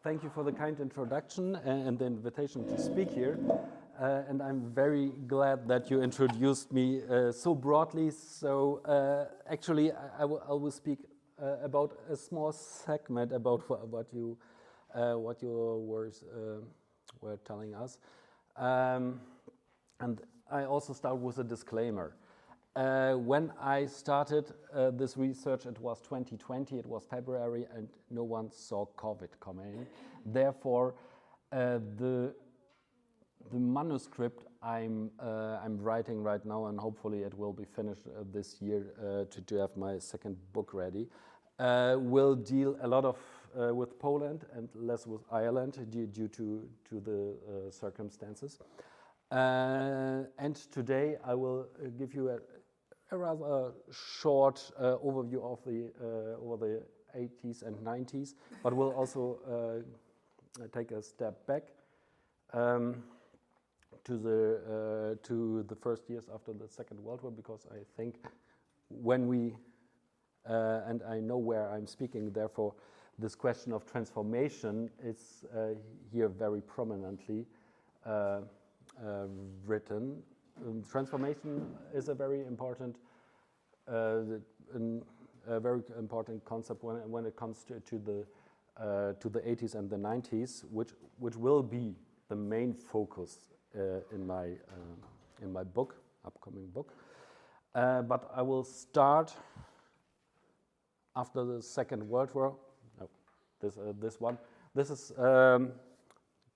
thank you for the kind introduction and the invitation to speak here. And I'm very glad that you introduced me so broadly. So actually, I will speak about a small segment about what your words were telling us. And I also start with a disclaimer. When I started this research, it was 2020, it was February, and no one saw COVID coming. Therefore, the manuscript I'm writing right now, and hopefully it will be finished this year to have my second book ready, will deal a lot of with Poland and less with Ireland due to the circumstances. And today I will give you a rather short overview of the over the 80s and 90s, but we'll also take a step back to the first years after the Second World War, because I think when we and I know where I'm speaking, therefore this question of transformation is here very prominently written. Transformation is a very important concept when it comes to the 80s and the 90s, which will be the main focus in my book, upcoming book. But I will start after the Second World War. No, this one. This is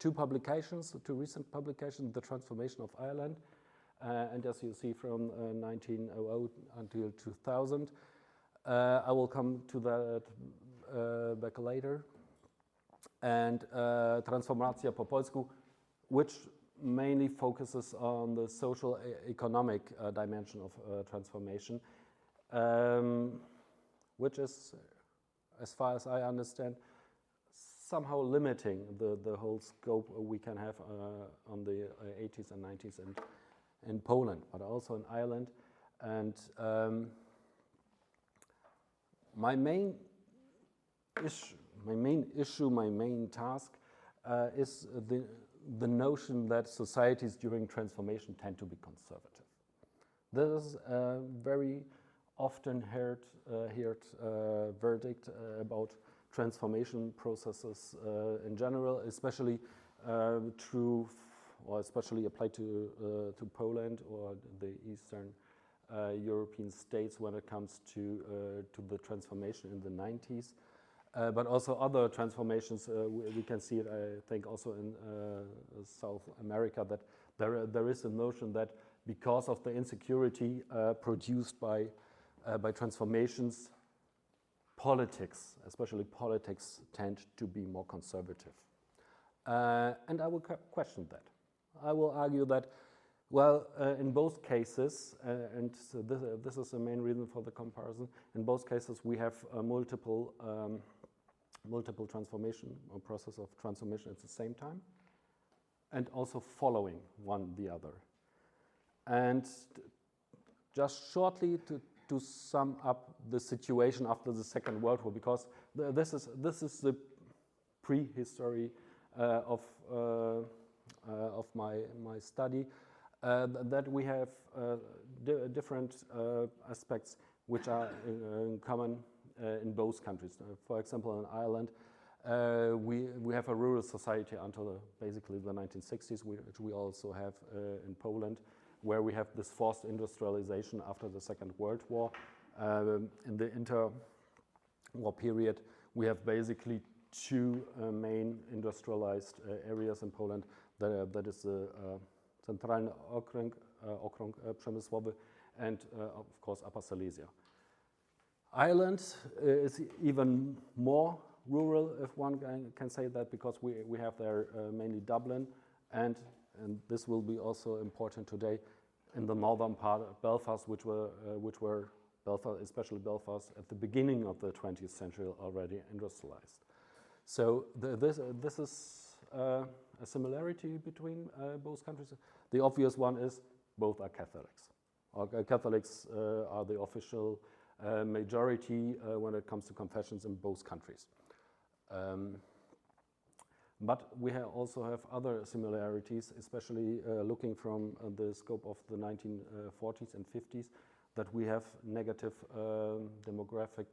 two recent publications, The Transformation of Ireland, and as you see from 1900 until 2000. I will come to that back later. And Transformacja po polsku, which mainly focuses on the social economic dimension of transformation, which is, as far as I understand, somehow limiting the whole scope we can have on the 80s and 90s and in Poland, but also in Ireland. And my main task is the notion that societies during transformation tend to be conservative. This is a very often heard verdict about transformation processes in general, especially true, or especially applied to Poland or the Eastern European states when it comes to the transformation in the 90s. But also other transformations, we can see it, I think, also in South America, that there is a notion that because of the insecurity produced by transformations, politics, especially politics, tend to be more conservative. And I will question that. I will argue that, well, in both cases, and so this is the main reason for the comparison, in both cases we have multiple transformation or process of transformation at the same time, and also following one the other. And just shortly to sum up the situation after the Second World War, because this is the prehistory of my study, that we have different aspects which are in common in both countries. For example, in Ireland, we have a rural society until basically the 1960s, which we also have in Poland, where we have this forced industrialization after the Second World War. In the interwar period, we have basically two main industrialized areas in Poland. That is the Centralny Okręg Przemysłowy and, of course, Upper Silesia. Ireland is even more rural, if one can say that, because we have there mainly Dublin, and this will be also important today in the northern part of Belfast, which were Belfast, especially Belfast, at the beginning of the 20th century already industrialized. So this is a similarity between both countries. The obvious one is both are Catholics. Catholics are the official majority when it comes to confessions in both countries. But we also have other similarities, especially looking from the scope of the 1940s and 50s, that we have negative demographics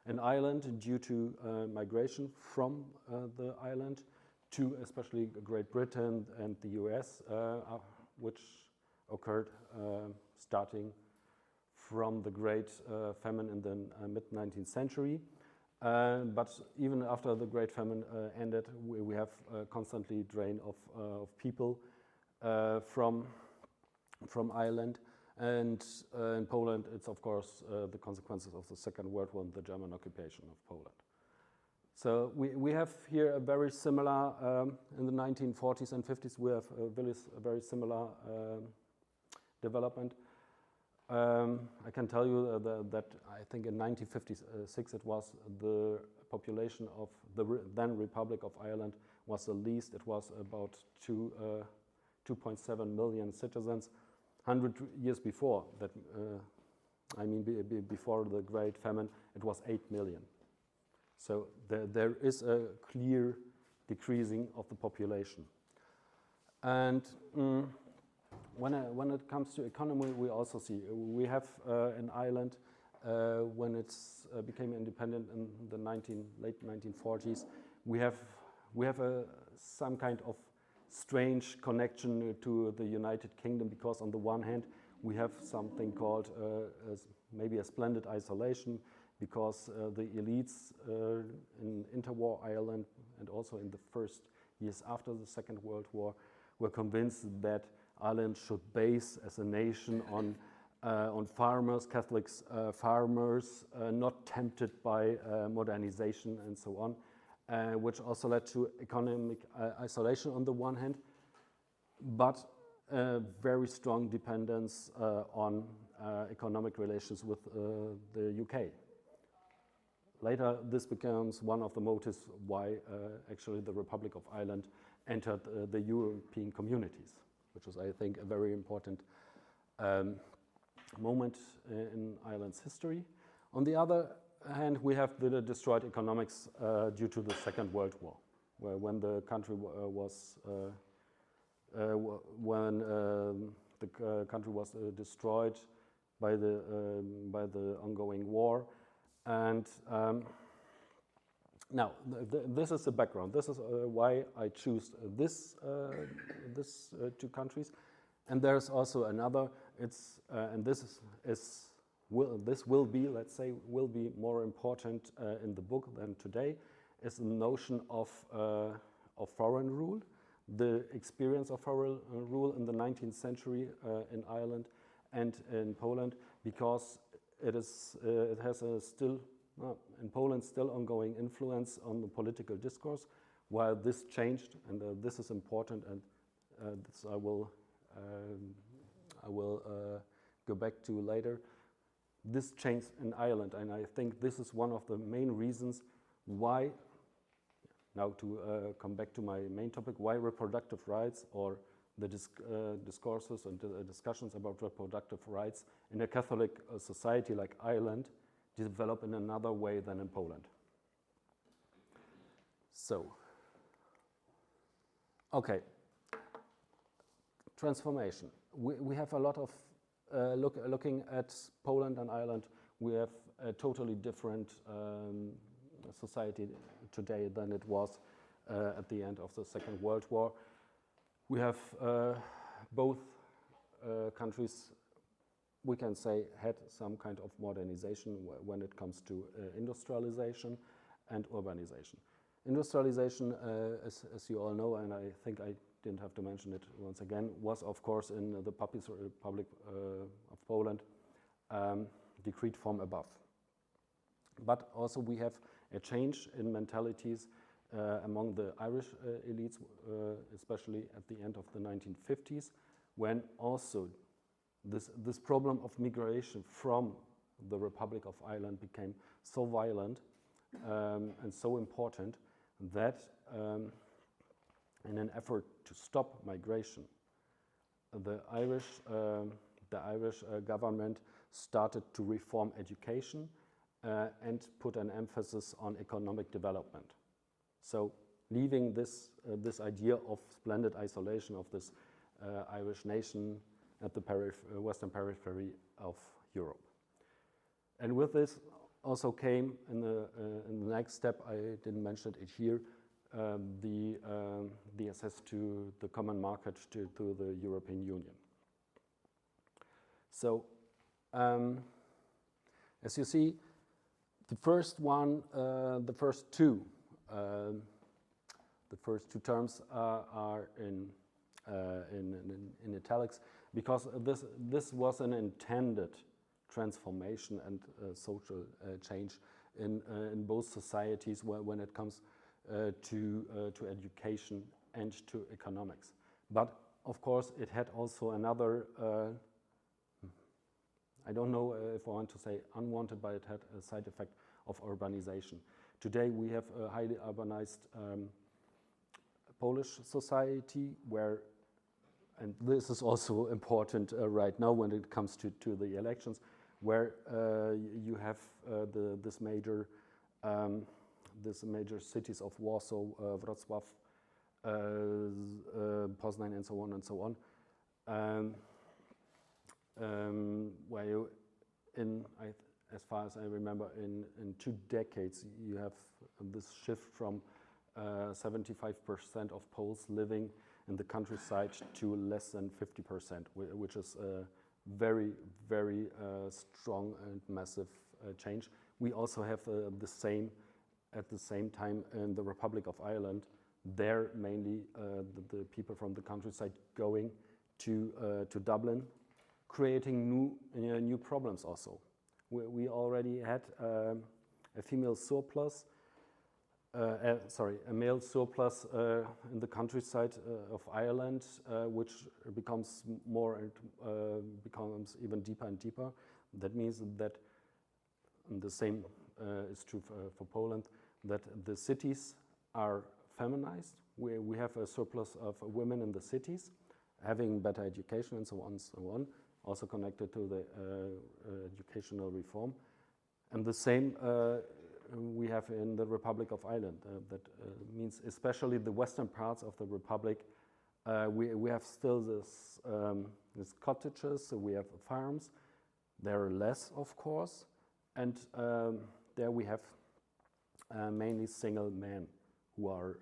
in Ireland due to migration from the island to especially Great Britain and the US, which occurred starting from the Great Famine in the mid-19th century. But even after the Great Famine ended, we have constantly drain of people from Ireland. And in Poland, it's of course the consequences of the Second World War and the German occupation of Poland. So we have here a very similar, in the 1940s and 50s, we have a very similar development. I can tell you that I think in 1956 it was the population of the then Republic of Ireland was the least. It was about 2.7 million citizens. 100 years before that, I mean before the Great Famine, it was 8 million. So there is a clear decreasing of the population. And when it comes to economy, we also see, we have in Ireland, when it became independent in the late 1940s, we have some kind of strange connection to the United Kingdom, because on the one hand we have something called maybe a splendid isolation, because the elites in interwar Ireland and also in the first years after the Second World War were convinced that Ireland should base as a nation on farmers, Catholic farmers, not tempted by modernization and so on. Which also led to economic isolation on the one hand, but very strong dependence on economic relations with the UK. Later, this becomes one of the motives why actually the Republic of Ireland entered the European communities, which is, I think, a very important moment in Ireland's history. On the other hand, we have the destroyed economics due to the Second World War, where when the country was destroyed by the ongoing war, and now this is the background. This is why I choose this two countries, and there's also another. It's and this will be, let's say, more important in the book than today, is the notion of foreign rule, the experience of foreign rule in the 19th century in Ireland and in Poland, because it has a still, in Poland, still ongoing influence on the political discourse, while this changed, and this is important, and this I will go back to later. This changed in Ireland, and I think this is one of the main reasons why, now to come back to my main topic, why reproductive rights, or the discourses and discussions about reproductive rights in a Catholic society like Ireland develop in another way than in Poland. So, okay, transformation. We have a lot of looking at Poland and Ireland, we have a totally different society today than it was at the end of the Second World War. We have both countries, we can say, had some kind of modernization when it comes to industrialization and urbanization. Industrialization, as you all know, and I think I didn't have to mention it once again, was of course in the People's Republic of Poland, decreed from above. But also we have a change in mentalities among the Irish elites, especially at the end of the 1950s, when also this problem of migration from the Republic of Ireland became so violent and so important that in an effort to stop migration, the Irish government started to reform education and put an emphasis on economic development. So leaving this idea of splendid isolation of this Irish nation at the western periphery of Europe. And with this also came in the next step, I didn't mention it here, the access to the common market, to the European Union. So, as you see, the first two terms are in italics, because this was an intended transformation and social change in both societies when it comes to education and to economics. But of course, it had also another, I don't know if I want to say unwanted, but it had a side effect of urbanization. Today we have a highly urbanized Polish society where, and this is also important right now when it comes to the elections, where you have this major cities of Warsaw, Wrocław, Poznań, and so on and so on, where you, as far as I remember, in 2 decades, you have this shift from 75% of Poles living in the countryside to less than 50%, which is a very, very strong and massive change. We also have the same at the same time in the Republic of Ireland. There, mainly the people from the countryside going to Dublin, creating new problems also. We already had a female surplus, a male surplus in the countryside of Ireland, which becomes more and becomes even deeper and deeper. That means that, and the same is true for Poland, that the cities are feminized. We have a surplus of women in the cities, having better education and so on and so on, also connected to the educational reform. And the same we have in the Republic of Ireland. That means especially the western parts of the Republic, we have still this cottages, so we have farms. There are less, of course, and there we have mainly single men who are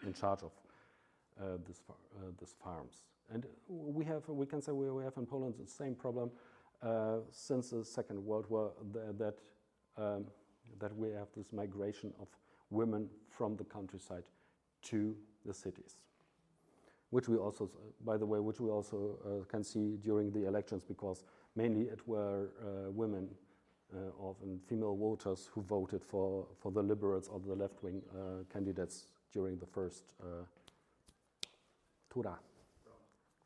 in charge of these farms. And we can say we have in Poland the same problem since the Second World War, that we have this migration of women from the countryside to the cities, which we also, by the way, can see during the elections, because mainly it were women often female voters who voted for the liberals or the left-wing candidates during the first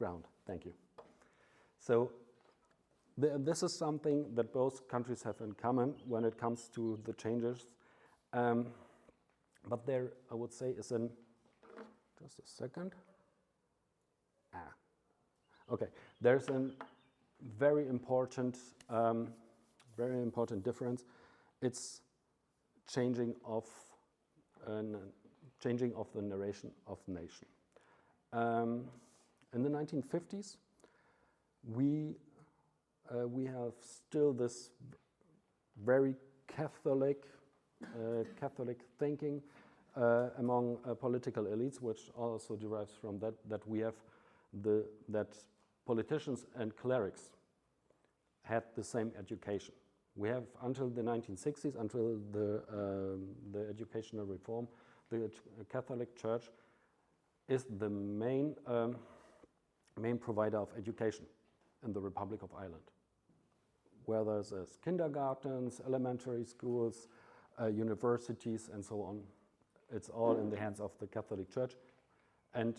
round. Thank you. So this is something that both countries have in common when it comes to the changes. But there, I would say, is an, just a second. Okay, there's a very important difference. It's changing of the narration of nation. In the 1950s, we have still this very Catholic thinking among political elites, which also derives from that we have that politicians and clerics had the same education. We have until the 1960s, until the educational reform, the Catholic Church is the main provider of education in the Republic of Ireland. Whether it's kindergartens, elementary schools, universities, and so on, it's all in the hands of the Catholic Church. And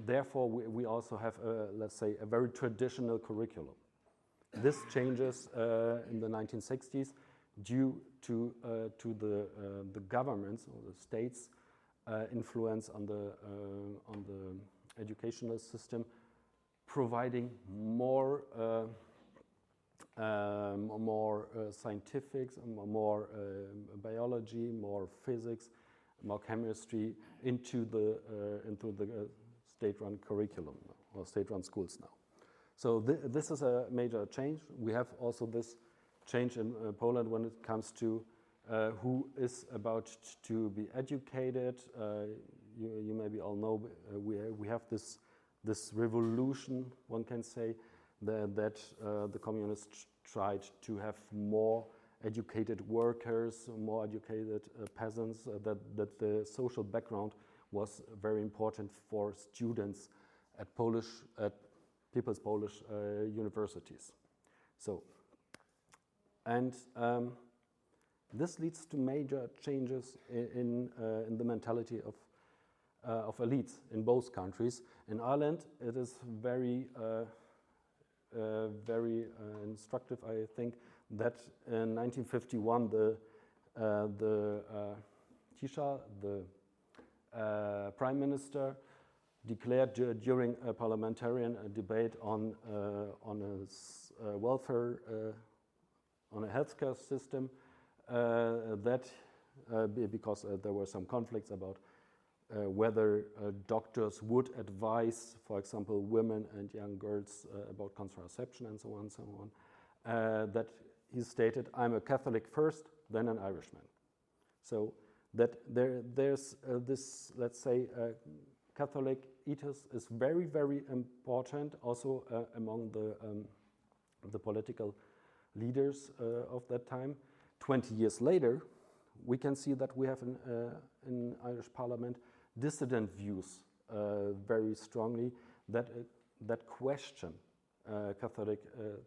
therefore, we also have, let's say, a very traditional curriculum. This changes in the 1960s due to the governments or the states' influence on the educational system, providing more scientifics, more biology, more physics, more chemistry into the state-run curriculum or state-run schools now. So this is a major change. We have also this change in Poland when it comes to who is about to be educated. You maybe all know we have this revolution, one can say, that the communists tried to have more educated workers, more educated peasants, that the social background was very important for students at People's Polish universities. So, and this leads to major changes in the mentality of elites in both countries. In Ireland, it is very instructive, I think, that in 1951 the Taoiseach, the Prime Minister, declared during a parliamentarian debate on a welfare, on a healthcare system, that because there were some conflicts about whether doctors would advise, for example, women and young girls about contraception and so on, that he stated, "I'm a Catholic first, then an Irishman." So that there's this, let's say, Catholic ethos is very, very important also among the political leaders of that time. 20 years later, we can see that we have in Irish Parliament dissident views very strongly that question Catholic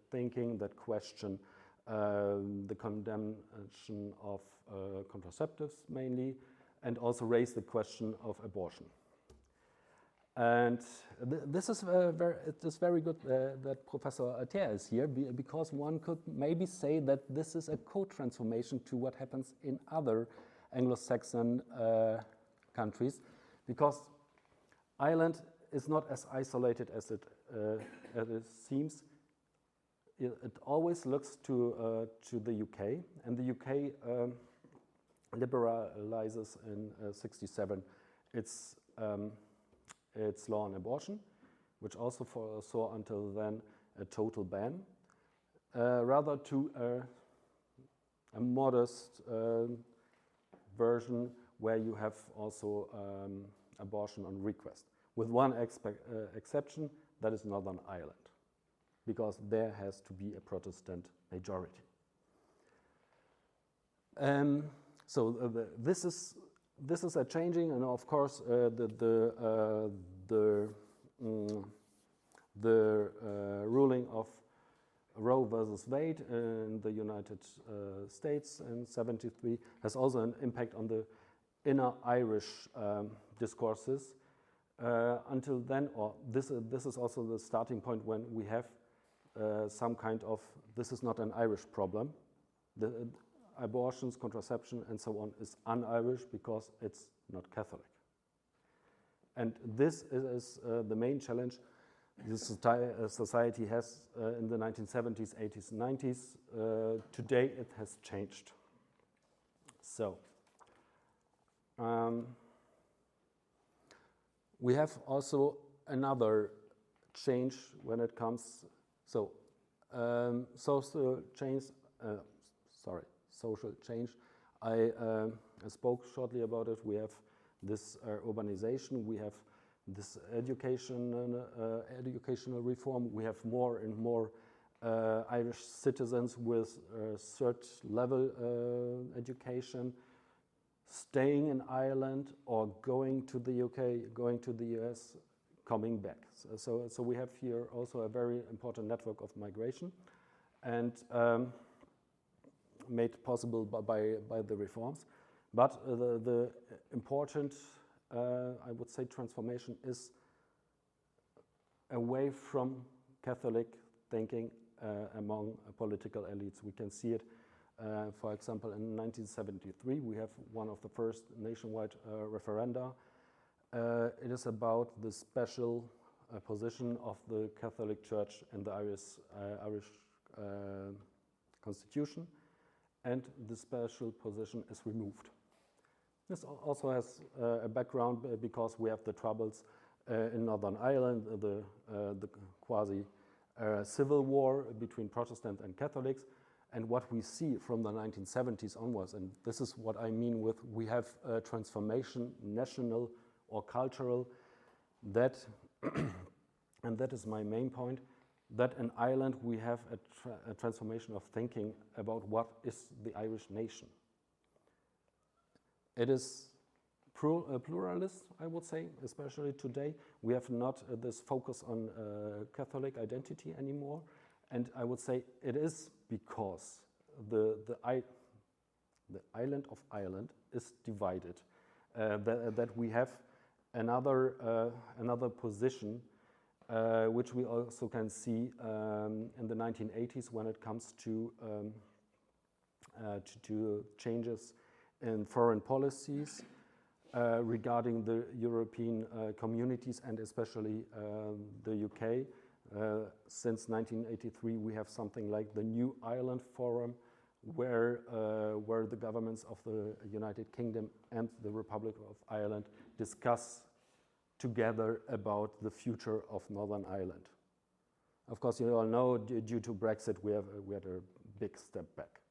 thinking, that question the condemnation of contraceptives mainly, and also raise the question of abortion. And this is very good that Professor Alter is here, because one could maybe say that this is a co-transformation to what happens in other Anglo-Saxon countries, because Ireland is not as isolated as it seems. It always looks to the UK, and the UK liberalizes in '67 its law on abortion, which also foresaw until then a total ban, rather to a modest version where you have also abortion on request, with one exception, that is Northern Ireland, because there has to be a Protestant majority. So this is a changing, and of course the ruling of Roe versus Wade in the United States in '73 has also an impact on the inner Irish discourses. Until then, or this is also the starting point when we have some kind of, this is not an Irish problem. The abortions, contraception, and so on is un-Irish because it's not Catholic. And this is the main challenge the society has in the 1970s, 80s, 90s. Today it has changed. So, we have also another change when it comes, so social change, social change. I spoke shortly about it. We have this urbanization, we have this educational reform, we have more and more Irish citizens with third level education, staying in Ireland or going to the UK, going to the US, coming back. So we have here also a very important network of migration, and made possible by the reforms. But the important, I would say, transformation is away from Catholic thinking among political elites. We can see it, for example, in 1973, we have one of the first nationwide referenda. It is about the special position of the Catholic Church in the Irish constitution, and the special position is removed. This also has a background because we have the troubles in Northern Ireland, the quasi-civil war between Protestants and Catholics, and what we see from the 1970s onwards. And this is what I mean with we have a transformation, national or cultural, that, and that is my main point, that in Ireland we have a transformation of thinking about what is the Irish nation. It is pluralist, I would say, especially today. We have not this focus on Catholic identity anymore, and I would say it is because the island of Ireland is divided, that we have another position, which we also can see in the 1980s when it comes to changes in foreign policies regarding the European communities and especially the UK. Since 1983, we have something like the New Ireland Forum, where the governments of the United Kingdom and the Republic of Ireland discuss together about the future of Northern Ireland. Of course, you all know, due to Brexit, we had a big step back.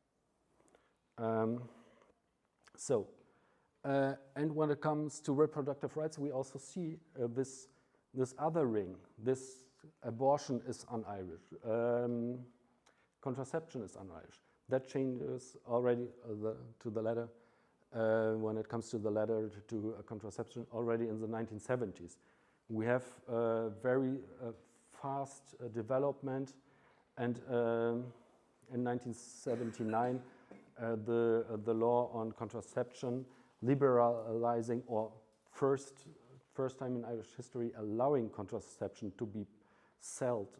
And when it comes to reproductive rights, we also see this othering. This abortion is un-Irish. Contraception is un-Irish. That changes already to the latter. When it comes to the latter to contraception, already in the 1970s. We have very fast development, and in 1979, the law on contraception liberalizing, or first time in Irish history allowing contraception to be sold.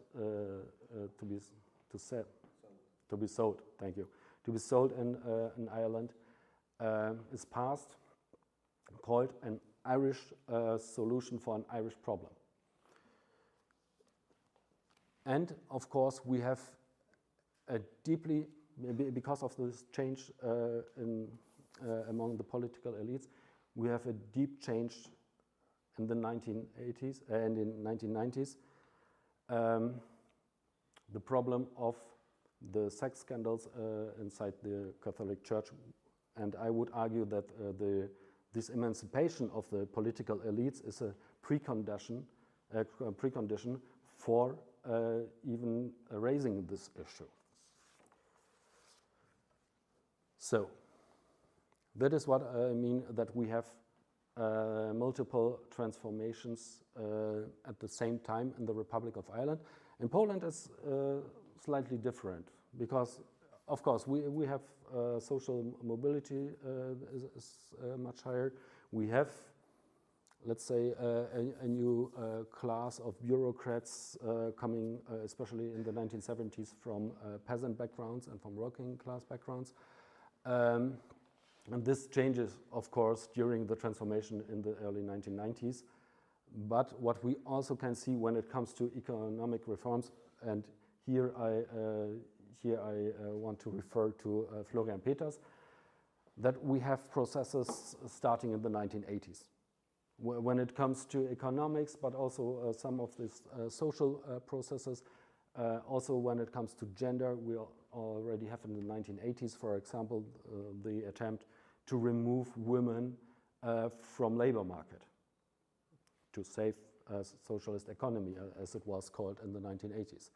Thank you. To be sold in Ireland is passed, called an Irish solution for an Irish problem. And of course, we have a deeply, because of this change among the political elites, we have a deep change in the 1980s and in 1990s. The problem of the sex scandals inside the Catholic Church, and I would argue that this emancipation of the political elites is a precondition for even raising this issue. So, that is what I mean, that we have multiple transformations at the same time in the Republic of Ireland. In Poland, it's slightly different because, of course, we have social mobility is much higher. We have, let's say, a new class of bureaucrats coming, especially in the 1970s, from peasant backgrounds and from working class backgrounds. And this changes, of course, during the transformation in the early 1990s. But what we also can see when it comes to economic reforms, and here I want to refer to Florian Peters, that we have processes starting in the 1980s. When it comes to economics, but also some of these social processes, also when it comes to gender, we already have in the 1980s, for example, the attempt to remove women from labor market to save socialist economy, as it was called in the 1980s.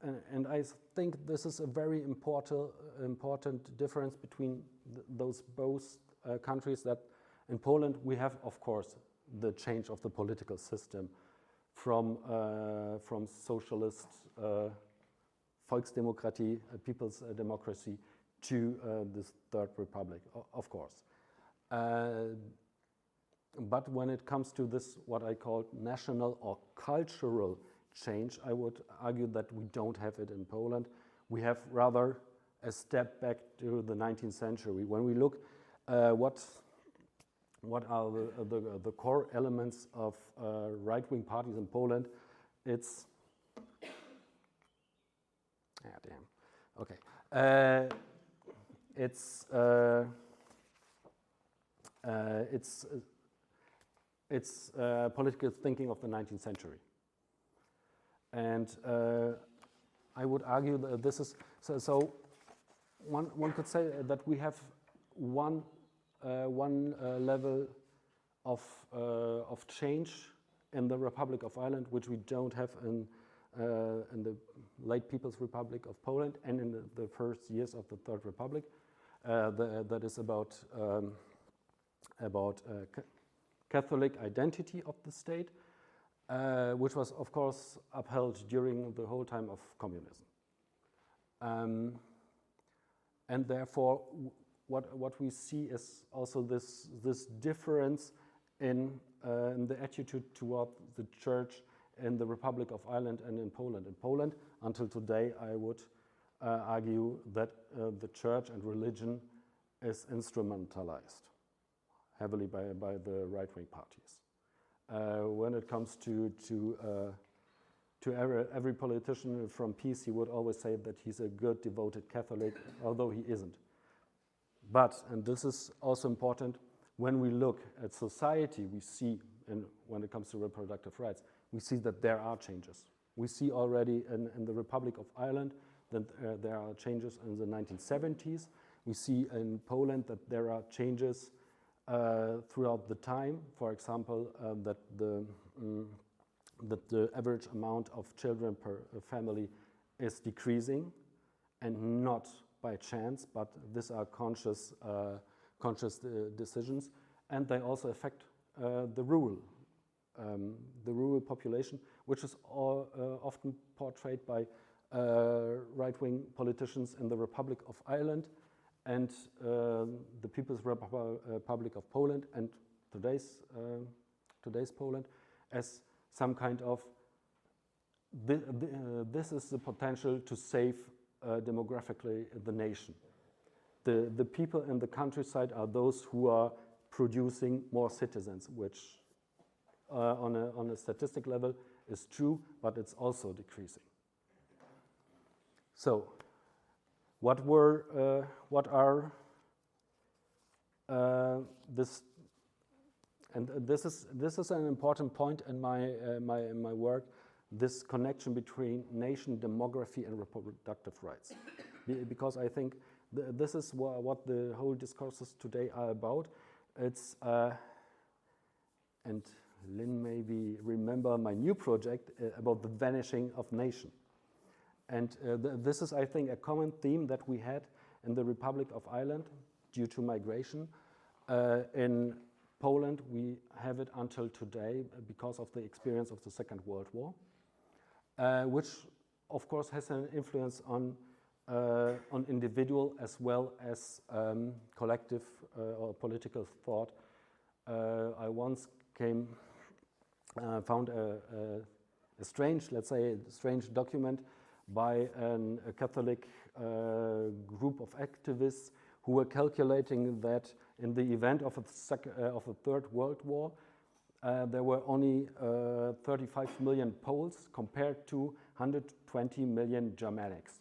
And I think this is a very important difference between those both countries, that in Poland we have, of course, the change of the political system from socialist Volksdemokratie, people's democracy, to this Third Republic, of course. But when it comes to this, what I call national or cultural change, I would argue that we don't have it in Poland. We have rather a step back to the 19th century. When we look what are the core elements of right-wing parties in Poland, it's it's political thinking of the 19th century. And I would argue that this is, so one could say that we have one level of change in the Republic of Ireland, which we don't have in the late People's Republic of Poland and in the first years of the Third Republic. That is about Catholic identity of the state, which was, of course, upheld during the whole time of communism. And therefore, what we see is also this difference in the attitude toward the church in the Republic of Ireland and in Poland. In Poland, until today, I would argue that the church and religion is instrumentalized heavily by the right-wing parties. When it comes to every politician from peace, he would always say that he's a good, devoted Catholic, although he isn't. But, and this is also important, when we look at society, we see, when it comes to reproductive rights, we see that there are changes. We see already in the Republic of Ireland that there are changes in the 1970s. We see in Poland that there are changes throughout the time. For example, that the average amount of children per family is decreasing, and not by chance, but these are conscious decisions, and they also affect the rural population, which is often portrayed by right-wing politicians in the Republic of Ireland and the People's Republic of Poland and today's Poland as some kind of this is the potential to save demographically the nation. The people in the countryside are those who are producing more citizens, which on a statistic level is true, but it's also decreasing. So, what are this? And this is an important point in my work. This connection between nation, demography, and reproductive rights, because I think this is what the whole discourses today are about. It's and Lynn maybe remember my new project about the vanishing of nation. And this is, I think, a common theme that we had in the Republic of Ireland due to migration. In Poland, we have it until today because of the experience of the Second World War, which, of course, has an influence on individual as well as collective or political thought. I once found a strange, let's say, a strange document by a Catholic group of activists who were calculating that in the event of a Third World War, there were only 35 million Poles compared to 120 million Germanics,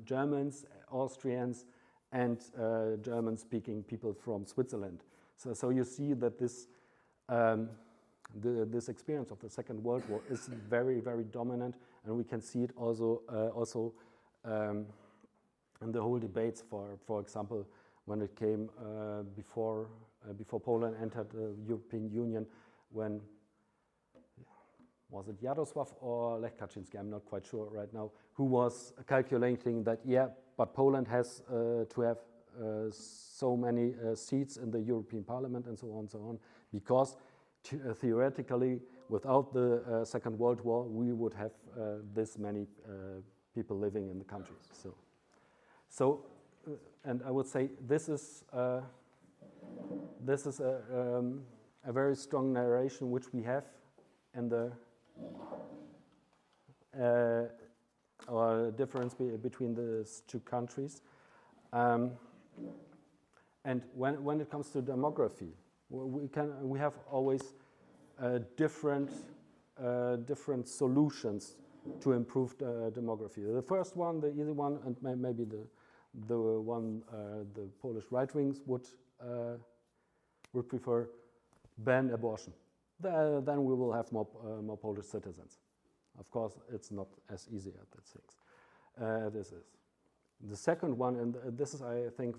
Germans, Austrians, and German-speaking people from Switzerland. So you see that this this experience of the Second World War is very, very dominant, and we can see it also in the whole debates. For example, when it came before Poland entered the European Union, when was it Jarosław or Lech Kaczynski? I'm not quite sure right now. Who was calculating that? Yeah, but Poland has to have so many seats in the European Parliament and so on, because theoretically, without the Second World War, we would have this many people living in the country. So, and I would say this is a very strong narration which we have in the or difference between these two countries. And when it comes to demography, we have always different solutions to improve demography. The first one, the easy one, and maybe the one the Polish right wings would prefer, ban abortion. Then we will have more Polish citizens. Of course, it's not as easy as this is. The second one, and this is, I think,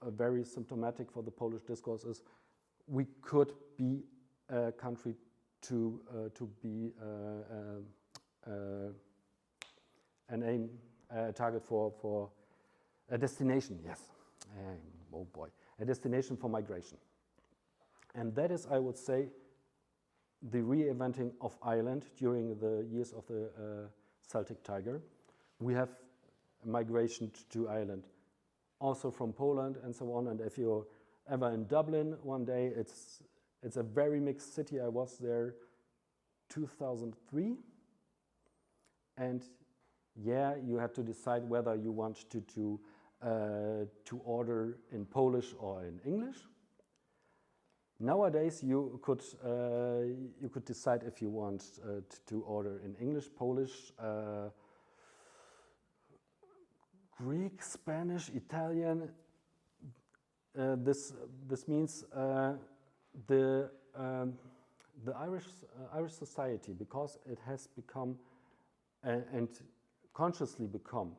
very symptomatic for the Polish discourse, is we could be a country to be an aim, a target for a destination, yes. Oh boy, a destination for migration. And that is, I would say, the re-eventing of Ireland during the years of the Celtic Tiger. We have migration to Ireland, also from Poland and so on. And if you're ever in Dublin one day, it's a very mixed city. I was there 2003, and yeah, you had to decide whether you want to order in Polish or in English. Nowadays, you could decide if you want to order in English, Polish, Greek, Spanish, Italian. This means the Irish society, because it has become and consciously become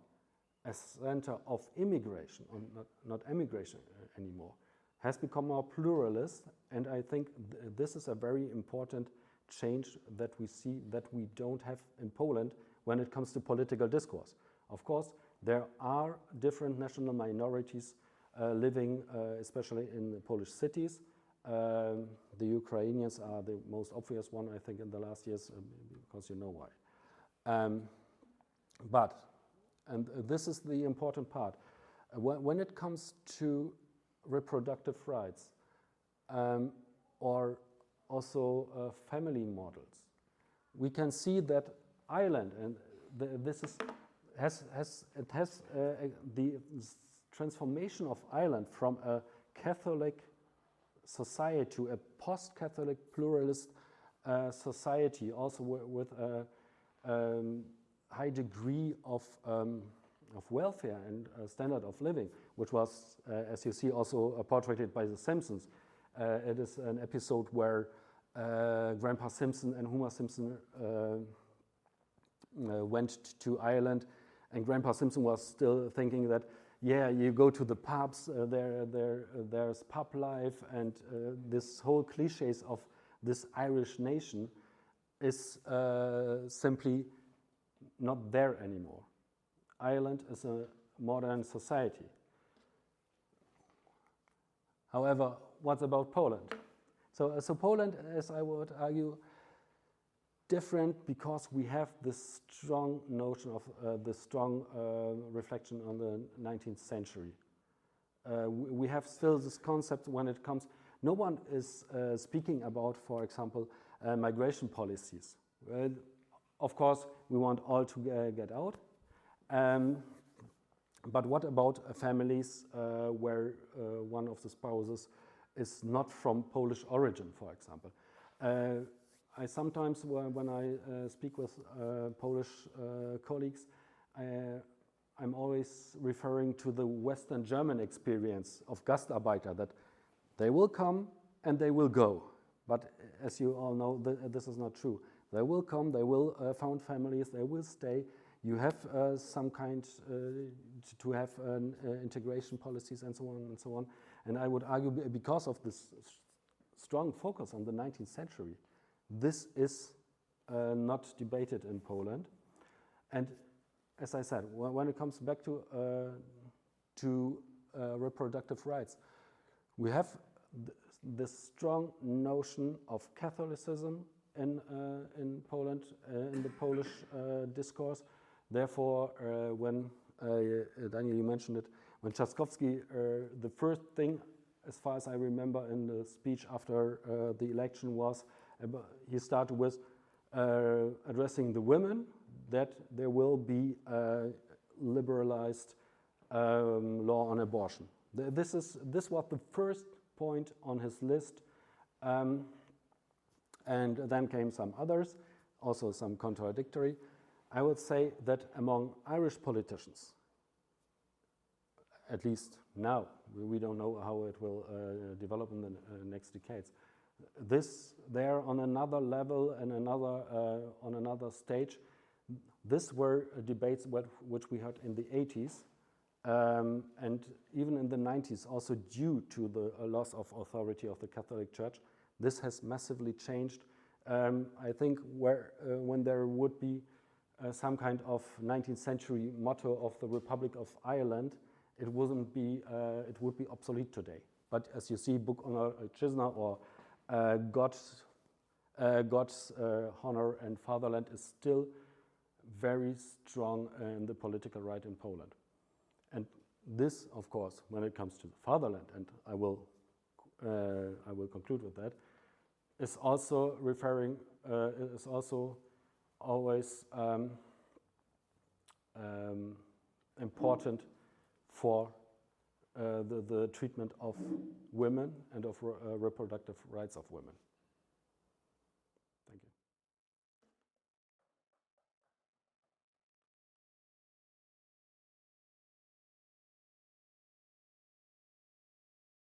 a center of immigration, or not emigration anymore, has become more pluralist, and I think this is a very important change that we see that we don't have in Poland when it comes to political discourse. Of course, there are different national minorities living, especially in the Polish cities. The Ukrainians are the most obvious one, I think, in the last years, because you know why. But, and this is the important part, when it comes to reproductive rights or also family models, we can see that Ireland, and this is the transformation of Ireland from a Catholic society to a post-Catholic pluralist society, also with a high degree of welfare and standard of living, which was, as you see, also portrayed by The Simpsons. It is an episode where Grandpa Simpson and Homer Simpson went to Ireland, and Grandpa Simpson was still thinking that, yeah, you go to the pubs, there's pub life, and this whole cliches of this Irish nation is simply not there anymore. Ireland is a modern society. However, what about Poland? So Poland is, I would argue, different because we have this strong notion of the strong reflection on the 19th century. We have still this concept when it comes, no one is speaking about, for example, migration policies. Of course, we want all to get out. But what about families where one of the spouses is not from Polish origin, for example? I sometimes, when I speak with Polish colleagues, I'm always referring to the Western German experience of Gastarbeiter, that they will come and they will go. But as you all know, this is not true. They will come, they will found families, they will stay. You have some kind to have integration policies and so on and so on. And I would argue because of this strong focus on the 19th century, this is not debated in Poland. And as I said, when it comes back to reproductive rights, we have this strong notion of Catholicism in Poland, in the Polish discourse. Therefore, when Daniel, you mentioned it, when Trzaskowski, the first thing, as far as I remember, in the speech after the election was, he started with addressing the women, that there will be a liberalized law on abortion. This was the first point on his list, and then came some others, also some contradictory. I would say that among Irish politicians, at least now, we don't know how it will develop in the next decades. They're on another level and on another stage. These were debates which we had in the 80s and even in the 90s, also due to the loss of authority of the Catholic Church. This has massively changed. I think when there would be some kind of 19th century motto of the Republic of Ireland, it would be obsolete today. But as you see, Book Honor Chisna or God's honor and fatherland is still very strong in the political right in Poland. And this, of course, when it comes to the fatherland, and I will conclude with that, is also always important for the treatment of women and of reproductive rights of women.